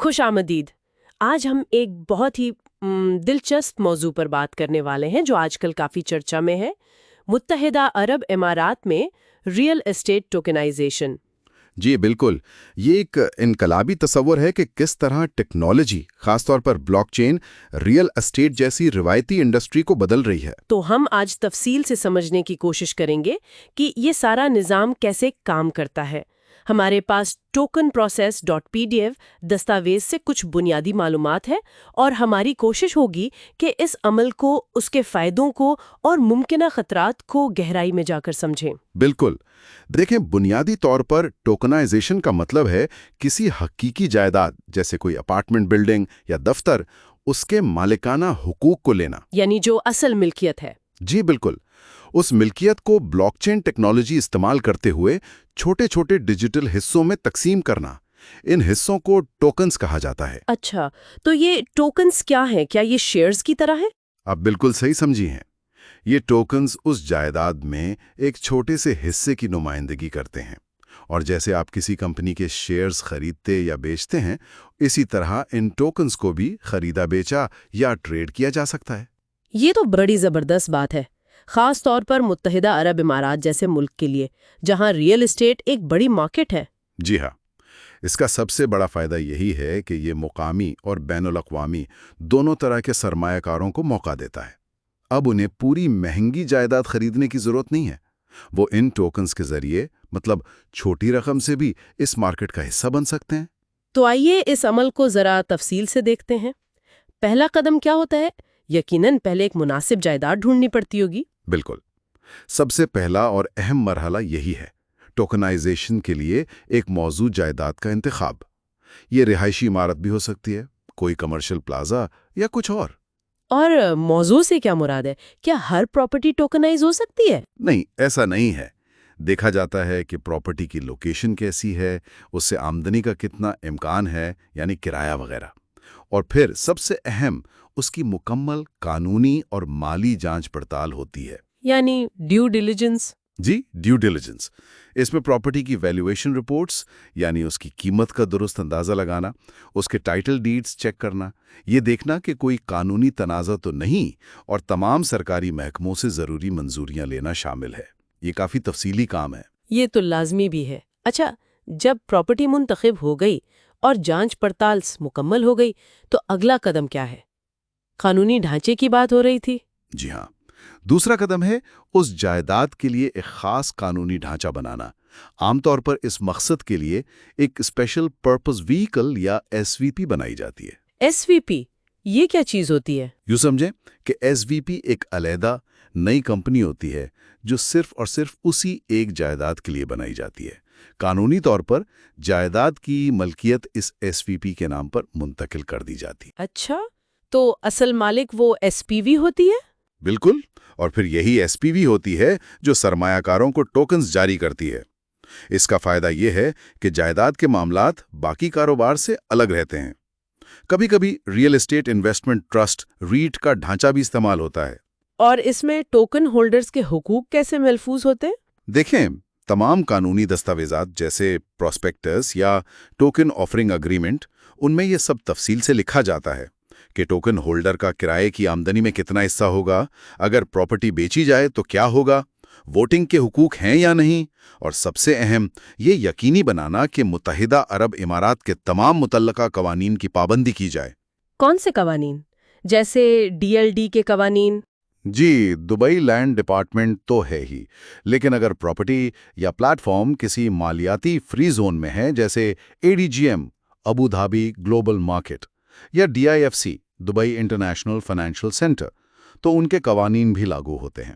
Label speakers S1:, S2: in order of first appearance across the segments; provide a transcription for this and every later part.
S1: خوش آمدید۔ آج ہم ایک بہت ہی دلچسپ موضوع پر بات کرنے والے ہیں جو آج کل کافی چرچا میں ہے، متحدہ عرب امارات میں ریئل اسٹیٹ ٹوکنائزیشن۔
S2: جی بالکل، یہ ایک انقلابی تصور ہے کہ کس طرح ٹیکنالوجی، خاص طور پر بلاک چین، ریئل اسٹیٹ جیسی روایتی انڈسٹری کو بدل رہی ہے۔
S1: تو ہم آج تفصیل سے سمجھنے کی کوشش کریں گے کہ یہ سارا نظام کیسے کام کرتا ہے۔ ہمارے پاس ٹوکن پروسیس .pdf دستاویز سے کچھ بنیادی معلومات ہے اور ہماری کوشش ہوگی کہ اس عمل کو، اس کے فائدوں کو اور ممکنہ خطرات کو گہرائی میں جا کر سمجھیں۔
S2: بالکل، دیکھیں، بنیادی طور پر ٹوکنائزیشن کا مطلب ہے کسی حقیقی جائیداد جیسے کوئی اپارٹمنٹ بلڈنگ یا دفتر، اس کے مالکانہ حقوق کو لینا،
S1: یعنی جو اصل ملکیت ہے۔
S2: جی بالکل، اس ملکیت کو بلاک چین ٹیکنالوجی استعمال کرتے ہوئے چھوٹے چھوٹے ڈیجیٹل حصوں میں تقسیم کرنا۔ ان حصوں کو ٹوکنز کہا جاتا ہے۔
S1: اچھا، تو یہ ٹوکنز کیا ہیں؟ کیا یہ شیئرز کی طرح ہے؟
S2: آپ بالکل صحیح سمجھی ہیں، یہ ٹوکنز اس جائیداد میں ایک چھوٹے سے حصے کی نمائندگی کرتے ہیں، اور جیسے آپ کسی کمپنی کے شیئرز خریدتے یا بیچتے ہیں، اسی طرح ان ٹوکنز کو بھی خریدا بیچا یا ٹریڈ کیا جا سکتا ہے۔
S1: یہ تو بڑی زبردست بات ہے، خاص طور پر متحدہ عرب امارات جیسے ملک کے لیے، جہاں ریئل اسٹیٹ ایک بڑی مارکیٹ ہے۔
S2: جی ہاں، اس کا سب سے بڑا فائدہ یہی ہے کہ یہ مقامی اور بین الاقوامی دونوں طرح کے سرمایہ کاروں کو موقع دیتا ہے۔ اب انہیں پوری مہنگی جائیداد خریدنے کی ضرورت نہیں ہے، وہ ان ٹوکنز کے ذریعے، مطلب چھوٹی رقم سے بھی، اس مارکیٹ کا حصہ بن سکتے ہیں۔
S1: تو آئیے اس عمل کو ذرا تفصیل سے دیکھتے ہیں۔ پہلا قدم کیا ہوتا ہے؟ یقیناً پہلے ایک مناسب جائیداد ڈھونڈنی پڑتی ہوگی۔
S2: بالکل، سب سے پہلا اور اہم مرحلہ یہی ہے، ٹوکنائزیشن کے لیے ایک موزوں جائیداد کا انتخاب۔ یہ رہائشی عمارت بھی ہو سکتی ہے، کوئی کمرشل پلازا یا کچھ اور۔
S1: اور موضوع سے کیا مراد ہے؟ کیا ہر پراپرٹی ٹوکنائز ہو سکتی ہے؟
S2: نہیں، ایسا نہیں ہے۔ دیکھا جاتا ہے کہ پراپرٹی کی لوکیشن کیسی ہے، اس سے آمدنی کا کتنا امکان ہے، یعنی کرایہ وغیرہ، اور پھر سب سے اہم، اس کی مکمل قانونی اور مالی جانچ پڑتال ہوتی ہے،
S1: یعنی ڈیو ڈیلیجنس۔
S2: جی، ڈیو ڈیلیجنس۔ اس میں پراپرٹی کی ویلیویشن رپورٹس، یعنی اس کی قیمت کا درست اندازہ لگانا، اس کے ٹائٹل ڈیڈز چیک کرنا، یہ دیکھنا کہ کوئی قانونی تنازع تو نہیں، اور تمام سرکاری محکموں سے ضروری منظوریاں لینا شامل ہے۔ یہ کافی تفصیلی کام ہے۔
S1: یہ تو لازمی بھی ہے۔ اچھا، جب پراپرٹی منتخب ہو گئی اور جانچ پڑتال مکمل ہو گئی تو اگلا قدم کیا ہے؟ قانونی ڈھانچے کی بات ہو رہی تھی۔
S2: جی ہاں، دوسرا قدم ہے اس جائیداد کے لیے ایک خاص قانونی ڈھانچہ بنانا۔ عام طور پر اس مقصد کے لیے ایک اسپیشل پرپز وہیکل یا SVP بنائی جاتی ہے۔
S1: SVP یہ کیا چیز ہوتی ہے؟
S2: یوں سمجھیں کہ SVP ایک علیحدہ نئی کمپنی ہوتی ہے جو صرف اور صرف اسی ایک جائیداد کے لیے بنائی جاتی ہے۔ قانونی طور پر جائیداد کی ملکیت اس SVP کے نام پر منتقل کر دی جاتی ہے۔
S1: اچھا، تو اصل مالک وہ SPV ہوتی ہے؟
S2: بالکل، اور پھر یہی SPV ہوتی ہے جو سرمایہ کاروں کو ٹوکنز جاری کرتی ہے۔ اس کا فائدہ یہ ہے کہ جائیداد کے معاملات باقی کاروبار سے الگ رہتے ہیں۔ کبھی کبھی real estate investment trust rate کا ڈھانچہ بھی استعمال ہوتا ہے۔
S1: اور اس میں ٹوکن ہولڈرز کے حقوق کیسے محفوظ ہوتے ہیں؟
S2: دیکھیں، تمام قانونی دستاویزات جیسے پراسپیکٹس یا ٹوکن آفرنگ اگریمنٹ، ان میں یہ سب تفصیل سے لکھا جاتا ہے کہ ٹوکن ہولڈر کا کرائے کی آمدنی میں کتنا حصہ ہوگا، اگر پراپرٹی بیچی جائے تو کیا ہوگا، ووٹنگ کے حقوق ہیں یا نہیں، اور سب سے اہم، یہ یقینی بنانا کہ متحدہ عرب امارات کے تمام متعلقہ قوانین کی پابندی کی جائے۔
S1: کون سے قوانین؟ جیسے DLD کے قوانین؟
S2: جی، دبئی لینڈ ڈپارٹمنٹ تو ہے ہی، لیکن اگر پراپرٹی یا پلیٹ فارم کسی مالیاتی فری زون میں ہے، جیسے ADGM Abu Dhabi global market یا DIFC Dubai international financial centre, تو ان کے قوانین بھی لاگو ہوتے ہیں۔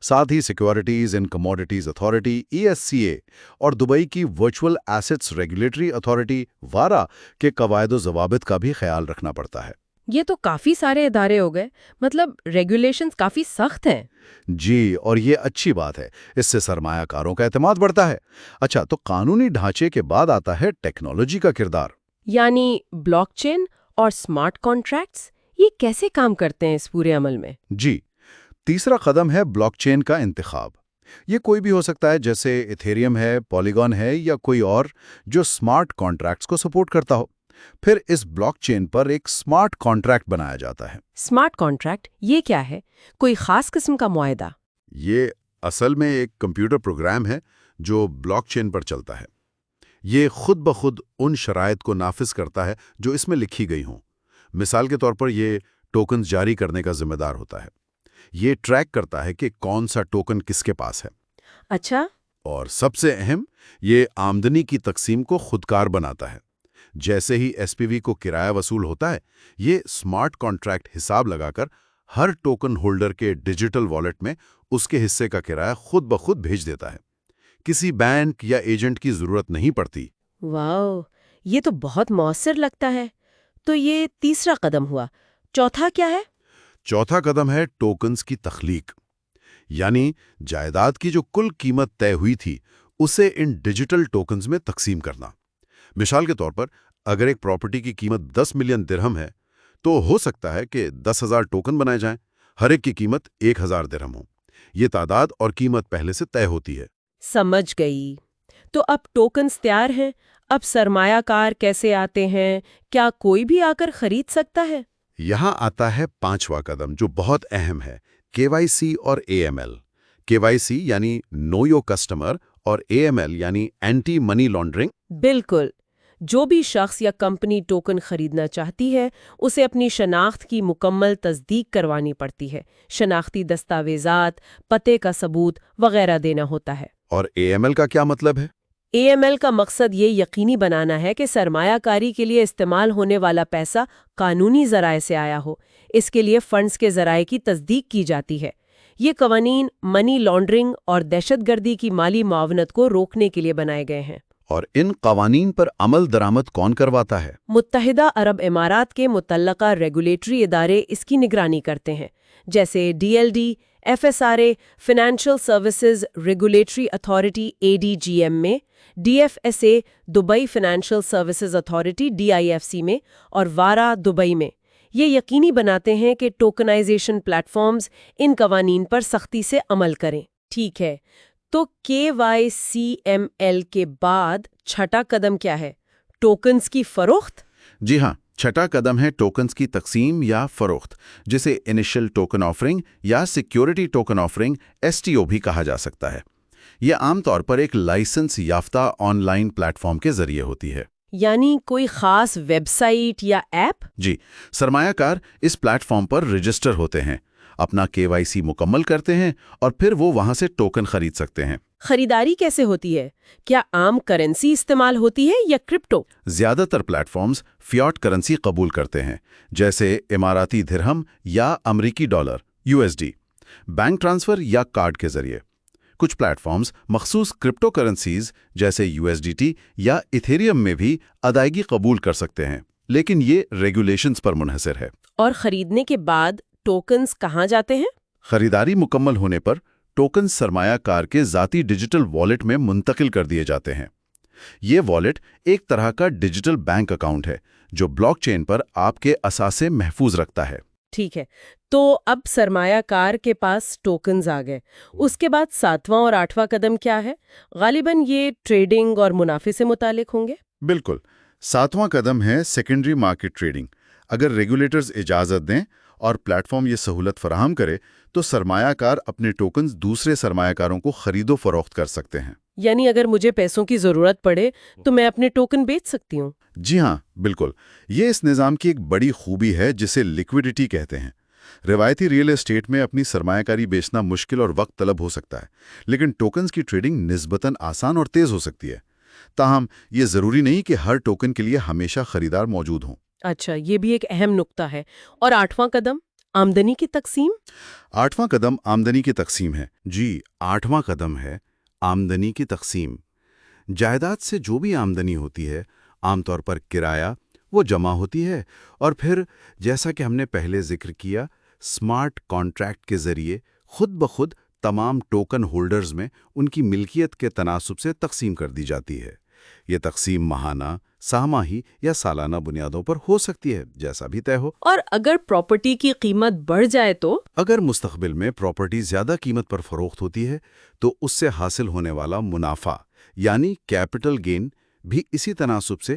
S2: ساتھ ہی securities and commodities authority ESCA اور دبئی کی virtual assets regulatory authority VARA کے قواعد و ضوابط کا بھی خیال رکھنا پڑتا ہے۔
S1: یہ تو کافی سارے ادارے ہو گئے، مطلب ریگولیشنز کافی سخت ہیں۔
S2: جی، اور یہ اچھی بات ہے، اس سے سرمایہ کاروں کا اعتماد بڑھتا ہے۔ اچھا، تو قانونی ڈھانچے کے بعد آتا ہے ٹیکنالوجی کا کردار۔
S1: یعنی بلاک چین اور سمارٹ کانٹریکٹس، یہ کیسے کام کرتے ہیں اس پورے عمل میں؟
S2: جی، تیسرا قدم ہے بلاک چین کا انتخاب۔ یہ کوئی بھی ہو سکتا ہے، جیسے ایتھیریم ہے، پولیگون ہے یا کوئی اور، جو سمارٹ کانٹریکٹس کو سپورٹ کرتا ہو۔ پھر اس بلاک چین پر ایک سمارٹ کانٹریکٹ بنایا جاتا ہے۔
S1: اسمارٹ کانٹریکٹ یہ کیا ہے؟ کوئی خاص قسم کا معاہدہ؟
S2: یہ اصل میں ایک کمپیوٹر پروگرام ہے جو بلاک چین پر چلتا ہے۔ یہ خود بخود ان شرائط کو نافذ کرتا ہے جو اس میں لکھی گئی ہوں۔ مثال کے طور پر یہ ٹوکنز جاری کرنے کا ذمہ دار ہوتا ہے۔ یہ ٹریک کرتا ہے کہ کون سا ٹوکن کس کے پاس ہے۔
S1: اچھا۔
S2: اور سب سے اہم، یہ آمدنی کی تقسیم کو خودکار بناتا ہے۔ جیسے ہی ایس پی وی کو کرایہ وصول ہوتا ہے، یہ سمارٹ کانٹریکٹ حساب لگا کر ہر ٹوکن ہولڈر کے ڈیجیٹل والیٹ میں اس کے حصے کا کرایہ خود بخود بھیج دیتا ہے۔ کسی بینک یا ایجنٹ کی ضرورت نہیں پڑتی۔
S1: واو، یہ تو بہت مؤثر لگتا ہے۔ تو یہ تیسرا قدم ہوا، چوتھا کیا ہے؟
S2: چوتھا قدم ہے ٹوکنز کی تخلیق، یعنی جائیداد کی جو کل قیمت طے ہوئی تھی اسے ان ڈیجیٹل ٹوکنز میں تقسیم کرنا۔ مثال کے طور پر اگر ایک پراپرٹی کی قیمت 10 ملین درہم ہے تو ہو سکتا ہے کہ 10,000 ٹوکن بنائے جائیں، ہر ایک کی قیمت 1,000 درہم ہو۔ یہ تعداد اور قیمت پہلے سے طے ہوتی ہے۔
S1: سمجھ گئی۔ تو اب ٹوکنز تیار ہیں، اب سرمایہ کار کیسے آتے ہیں؟ کیا کوئی بھی آ کر خرید سکتا ہے؟
S2: یہاں آتا ہے پانچواں قدم جو بہت اہم ہے، KYC اور AML۔ KYC یعنی نو یور کسٹمر اور AML یعنی اینٹی منی لانڈرنگ۔
S1: بالکل، جو بھی شخص یا کمپنی ٹوکن خریدنا چاہتی ہے اسے اپنی شناخت کی مکمل تصدیق کروانی پڑتی ہے۔ شناختی دستاویزات، پتے کا ثبوت وغیرہ دینا ہوتا ہے۔
S2: اور AML کا کیا مطلب ہے؟
S1: AML کا مقصد یہ یقینی بنانا ہے کہ سرمایہ کاری کے لیے استعمال ہونے والا پیسہ قانونی ذرائع سے آیا ہو۔ اس کے لیے فنڈز کے ذرائع کی تصدیق کی جاتی ہے۔ یہ قوانین منی لانڈرنگ اور دہشت گردی کی مالی معاونت کو روکنے کے لیے بنائے گئے ہیں۔
S2: اور ان قوانین پر عمل درآمد کون کرواتا ہے؟
S1: متحدہ عرب امارات کے متعلقہ ریگولیٹری ادارے اس کی نگرانی کرتے ہیں، جیسے DLD، FSRA financial services regulatory authority ADGM میں، DFSA Dubai financial services authority DIFC میں، اور وارا دبئی میں۔ یہ یقینی بناتے ہیں کہ ٹوکنائزیشن پلیٹ فارمز ان قوانین پر سختی سے عمل کریں۔ ٹھیک ہے، تو KYCML کے بعد چھٹا قدم کیا ہے؟ ٹوکنز کی فروخت؟
S2: جی ہاں، چھٹا قدم ہے ٹوکنز کی تقسیم یا فروخت، جسے انیشل ٹوکن آفرنگ یا سیکیورٹی ٹوکن آفرنگ STO بھی کہا جا سکتا ہے۔ یہ عام طور پر ایک لائسنس یافتہ آن لائن پلیٹ فارم کے ذریعے ہوتی ہے۔
S1: یعنی کوئی خاص ویب سائٹ یا ایپ؟
S2: جی، سرمایہ کار اس پلیٹ فارم پر رجسٹر ہوتے ہیں، اپنا KYC مکمل کرتے ہیں اور پھر وہ وہاں سے ٹوکن خرید سکتے ہیں۔
S1: خریداری کیسے ہوتی ہے؟ کیا عام کرنسی استعمال ہوتی ہے یا کرپٹو؟
S2: زیادہ تر پلیٹ فارمز فیاٹ کرنسی قبول کرتے ہیں، جیسے اماراتی درہم یا امریکی ڈالر USD، بینک ٹرانسفر یا کارڈ کے ذریعے۔ کچھ پلیٹ فارمز مخصوص کرپٹو کرنسیز جیسے USDT یا ایتھیریم میں بھی ادائیگی قبول کر سکتے ہیں، لیکن یہ ریگولیشنز پر منحصر ہے۔
S1: اور خریدنے کے بعد ٹوکنز کہاں جاتے ہیں؟
S2: خریداری مکمل ہونے پر ٹوکن سرمایہ کار کے ذاتی ڈیجیٹل والیٹ میں منتقل کر دیے جاتے ہیں۔ یہ والیٹ ایک طرح کا ڈیجیٹل بینک اکاؤنٹ ہے جو بلاک چین پر آپ کے اثاثے محفوظ رکھتا ہے۔
S1: ٹھیک ہے، تو اب سرمایہ کار کے پاس ٹوکنز آ گئے، اس کے بعد ساتواں اور آٹھواں قدم کیا ہے؟ غالباً یہ ٹریڈنگ اور منافع سے متعلق ہوں گے؟
S2: بالکل، ساتواں قدم ہے سیکنڈری مارکیٹ ٹریڈنگ۔ اگر ریگولیٹرز اجازت دیں اور پلیٹ فارم یہ سہولت فراہم کرے تو سرمایہ کار اپنے ٹوکنز دوسرے سرمایہ کاروں کو خرید و فروخت کر سکتے ہیں۔
S1: یعنی اگر مجھے پیسوں کی ضرورت پڑے تو میں اپنے ٹوکن بیچ سکتی ہوں؟
S2: جی ہاں، بالکل، یہ اس نظام کی ایک بڑی خوبی ہے جسے لیکویڈیٹی کہتے ہیں۔ روایتی ریئل اسٹیٹ میں اپنی سرمایہ کاری بیچنا مشکل اور وقت طلب ہو سکتا ہے، لیکن ٹوکنز کی ٹریڈنگ نسبتاً آسان اور تیز ہو سکتی ہے۔ تاہم یہ ضروری نہیں کہ ہر ٹوکن کے لیے ہمیشہ خریدار موجود ہوں۔
S1: اچھا، یہ بھی ایک اہم نقطہ ہے۔ اور آٹھواں قدم آمدنی کی تقسیم؟
S2: آٹھواں قدم آمدنی کی تقسیم ہے۔ جی، آٹھواں قدم ہے آمدنی کی تقسیم۔ جائیداد سے جو بھی آمدنی ہوتی ہے، عام طور پر کرایہ، وہ جمع ہوتی ہے اور پھر جیسا کہ ہم نے پہلے ذکر کیا، سمارٹ کانٹریکٹ کے ذریعے خود بخود تمام ٹوکن ہولڈرز میں ان کی ملکیت کے تناسب سے تقسیم کر دی جاتی ہے۔ یہ تقسیم ماہانہ، سہ ماہی یا سالانہ بنیادوں پر ہو سکتی ہے، جیسا بھی طے ہو۔
S1: اور اگر پراپرٹی کی قیمت بڑھ جائے تو؟
S2: اگر مستقبل میں پراپرٹی زیادہ قیمت پر فروخت ہوتی ہے تو اس سے حاصل ہونے والا منافع یعنی کیپٹل گین بھی اسی تناسب سے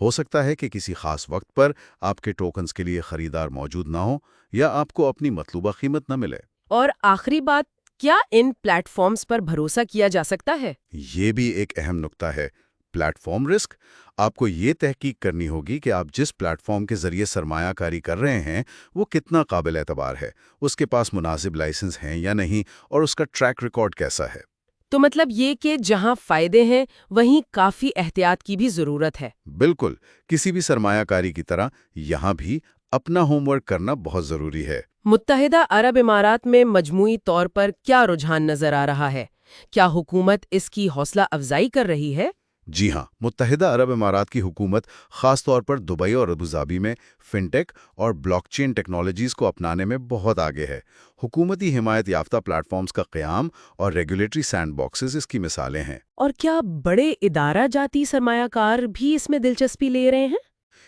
S2: ہو سکتا ہے کہ کسی خاص وقت پر آپ کے ٹوکنز کے لیے خریدار موجود نہ ہو یا آپ کو اپنی مطلوبہ قیمت نہ ملے۔
S1: اور آخری بات، کیا ان پلیٹ فارمز پر بھروسہ کیا جا سکتا ہے؟
S2: یہ بھی ایک اہم نکتہ ہے۔ پلیٹ فارم رسک، آپ کو یہ تحقیق کرنی ہوگی کہ آپ جس پلیٹ فارم کے ذریعے سرمایہ کاری کر رہے ہیں وہ کتنا قابل اعتبار ہے، اس کے پاس مناسب لائسنس ہیں یا نہیں، اور اس کا ٹریک ریکارڈ کیسا ہے۔
S1: تو مطلب یہ کہ جہاں فائدے ہیں وہیں کافی احتیاط کی بھی ضرورت ہے۔
S2: بالکل، کسی بھی سرمایہ کاری کی طرح یہاں بھی اپنا ہوم ورک کرنا بہت ضروری ہے۔
S1: متحدہ عرب امارات میں مجموعی طور پر کیا رجحان نظر آ رہا ہے؟ کیا حکومت اس کی حوصلہ افزائی کر رہی ہے؟
S2: جی ہاں، متحدہ عرب امارات کی حکومت خاص طور پر دبئی اور ابوظہبی میں فنٹیک اور بلاک چین ٹیکنالوجیز کو اپنانے میں بہت آگے ہے۔ حکومتی حمایت یافتہ پلیٹ فارمز کا قیام اور ریگولیٹری سینڈ باکسز اس کی مثالیں ہیں۔
S1: اور کیا بڑے ادارہ جاتی سرمایہ کار بھی اس میں دلچسپی لے رہے ہیں؟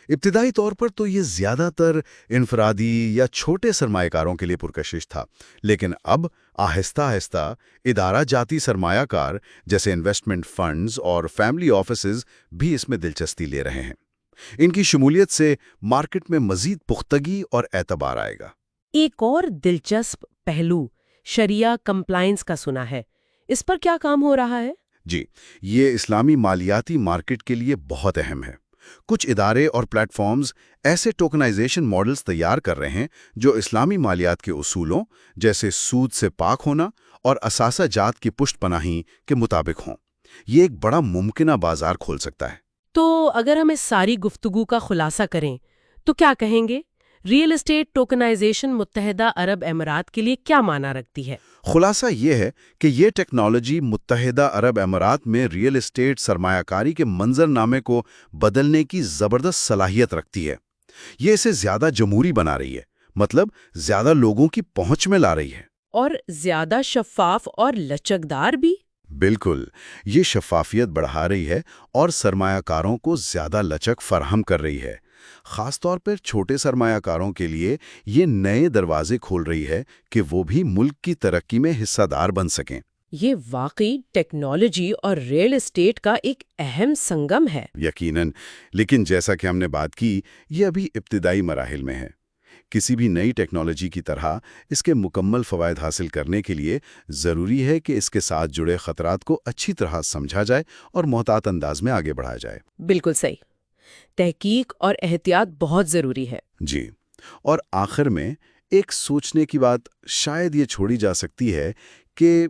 S2: ابتدائی طور پر تو یہ زیادہ تر انفرادی یا چھوٹے سرمایہ کاروں کے لیے پرکشش تھا، لیکن اب آہستہ آہستہ ادارہ جاتی سرمایہ کار جیسے انویسٹمنٹ فنڈز اور فیملی آفیسز بھی اس میں دلچسپی لے رہے ہیں۔ ان کی شمولیت سے مارکیٹ میں مزید پختگی اور اعتبار آئے گا۔
S1: ایک اور دلچسپ پہلو شریعہ کمپلائنس کا سنا ہے، اس پر کیا کام ہو رہا ہے؟
S2: جی، یہ اسلامی مالیاتی مارکیٹ کے لیے بہت اہم ہے۔ کچھ ادارے اور پلیٹ فارمز ایسے ٹوکنائزیشن ماڈلز تیار کر رہے ہیں جو اسلامی مالیات کے اصولوں جیسے سود سے پاک ہونا اور اثاثہ جات کی پشت پناہی کے مطابق ہوں۔ یہ ایک بڑا ممکنہ بازار کھول سکتا ہے۔
S1: تو اگر ہم اس ساری گفتگو کا خلاصہ کریں تو کیا کہیں گے؟ ریئل اسٹیٹ ٹوکنائزیشن متحدہ عرب امارات کے لیے کیا معنی رکھتی ہے؟
S2: خلاصہ یہ ہے کہ یہ ٹیکنالوجی متحدہ عرب امارات میں ریئل اسٹیٹ سرمایہ کاری کے منظر نامے کو بدلنے کی زبردست صلاحیت رکھتی ہے۔ یہ اسے زیادہ جمہوری بنا رہی ہے، مطلب زیادہ لوگوں کی پہنچ میں لا رہی ہے۔
S1: اور زیادہ شفاف اور لچکدار بھی؟
S2: بالکل، یہ شفافیت بڑھا رہی ہے اور سرمایہ کاروں کو زیادہ لچک فراہم کر رہی ہے۔ خاص طور پر چھوٹے سرمایہ کاروں کے لیے یہ نئے دروازے کھول رہی ہے کہ وہ بھی ملک کی ترقی میں حصہ دار بن سکیں۔
S1: یہ واقعی ٹیکنالوجی اور ریئل اسٹیٹ کا ایک اہم سنگم ہے۔
S2: یقیناً، لیکن جیسا کہ ہم نے بات کی، یہ ابھی ابتدائی مراحل میں ہے۔ کسی بھی نئی ٹیکنالوجی کی طرح اس کے مکمل فوائد حاصل کرنے کے لیے ضروری ہے کہ اس کے ساتھ جڑے خطرات کو اچھی طرح سمجھا جائے اور محتاط انداز میں آگے بڑھایا جائے۔
S1: بالکل صحیح۔ تحقیق اور احتیاط بہت ضروری ہے۔
S2: جی، اور آخر میں ایک سوچنے کی بات شاید یہ چھوڑی جا سکتی ہے کہ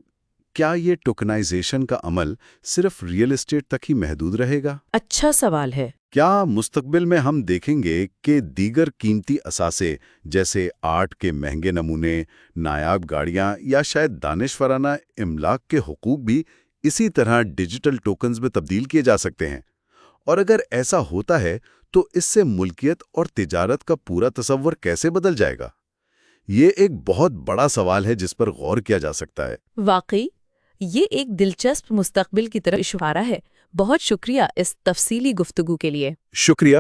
S2: کیا یہ ٹوکنائزیشن کا عمل صرف ریئل اسٹیٹ تک ہی محدود رہے گا؟
S1: اچھا سوال ہے۔
S2: کیا مستقبل میں ہم دیکھیں گے کہ دیگر قیمتی اثاثے جیسے آرٹ کے مہنگے نمونے، نایاب گاڑیاں یا شاید دانشورانہ املاک کے حقوق بھی اسی طرح ڈیجیٹل ٹوکنز میں تبدیل کیے جا سکتے ہیں؟ اور اگر ایسا ہوتا ہے تو اس سے ملکیت اور تجارت کا پورا تصور کیسے بدل جائے گا؟ یہ ایک بہت بڑا سوال ہے جس پر غور کیا جا سکتا ہے۔
S1: واقعی یہ ایک دلچسپ مستقبل کی طرف اشارہ ہے۔ بہت شکریہ اس تفصیلی گفتگو کے لیے۔
S2: شکریہ۔